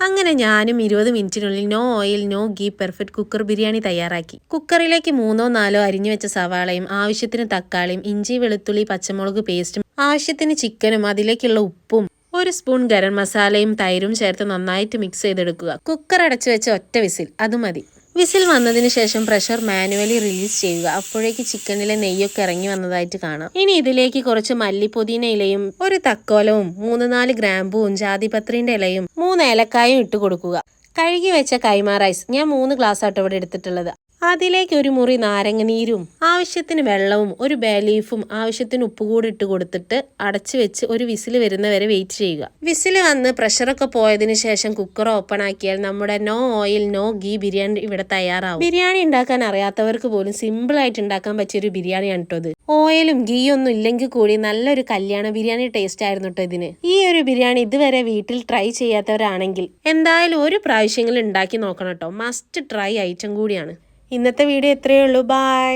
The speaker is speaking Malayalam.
അങ്ങനെ ഞാനും 20 മിനിറ്റിനുള്ളിൽ no oil no ghee perfect cooker biryani തയ്യാറാക്കി. കുക്കറിലേക്ക് 3-4 അരിഞ്ഞു വെച്ച സവാളയും ആവശ്യത്തിന് തക്കാളിയും ഇഞ്ചി വെളുത്തുള്ളി പച്ചമുളക് പേസ്റ്റും ആവശ്യത്തിന് ചിക്കനും അതിലേക്കുള്ള ഉപ്പും 1 സ്പൂൺ ഗരം മസാലയും തൈരും ചേർത്ത് നന്നായിട്ട് മിക്സ് ചെയ്തെടുക്കുക. കുക്കർ അടച്ചു വെച്ച ഒറ്റ വിസിൽ അത് മതി. വിസിൽ വന്നതിന് ശേഷം പ്രഷർ മാനുവലി റിലീസ് ചെയ്യുക. അപ്പോഴേക്ക് ചിക്കനിലെ നെയ്യൊക്കെ ഇറങ്ങി വന്നതായിട്ട് കാണാം. ഇനി ഇതിലേക്ക് കുറച്ച് മല്ലിപ്പൊതിന ഇലയും 1 തക്കോലവും 3-4 ഗ്രാമ്പൂവും ജാതിപത്രിന്റെ ഇലയും 3 ഏലക്കായും ഇട്ട് കൊടുക്കുക. കഴുകി വെച്ച കൈമ റൈസ് ഞാൻ 3 ഗ്ലാസ് ആട്ടോ ഇവിടെ എടുത്തിട്ടുള്ളത്. അതിലേക്ക് 1 മുറി നാരങ്ങ നീരും ആവശ്യത്തിന് വെള്ളവും 1 ബേ ലീഫും ആവശ്യത്തിന് ഉപ്പ് കൂടി ഇട്ട് കൊടുത്തിട്ട് അടച്ചു വെച്ച് 1 വിസിൽ വരുന്നവരെ വെയിറ്റ് ചെയ്യുക. വിസിൽ വന്ന് പ്രഷറൊക്കെ പോയതിനു ശേഷം കുക്കർ ഓപ്പൺ ആക്കിയാൽ നമ്മുടെ no oil no ghee biryani ഇവിടെ തയ്യാറാവും. ബിരിയാണി ഉണ്ടാക്കാൻ അറിയാത്തവർക്ക് പോലും സിമ്പിൾ ആയിട്ട് ഉണ്ടാക്കാൻ പറ്റിയൊരു ബിരിയാണിയാണ് കേട്ടോ ഇത്. ഓയിലും ഗീ ഒന്നും ഇല്ലെങ്കിൽ കൂടി നല്ലൊരു കല്യാണ ബിരിയാണി ടേസ്റ്റ് ആയിരുന്നു കേട്ടോ ഇതിന്. ഈ ഒരു ബിരിയാണി ഇതുവരെ വീട്ടിൽ ട്രൈ ചെയ്യാത്തവരാണെങ്കിൽ എന്തായാലും 1 പ്രാവശ്യമെങ്കിലും ഉണ്ടാക്കി നോക്കണം കേട്ടോ. മസ്റ്റ് ട്രൈ ഐറ്റം കൂടിയാണ്. ഇന്നത്തെ വീഡിയോ ഇത്രയേ ഉള്ളൂ. ബൈ.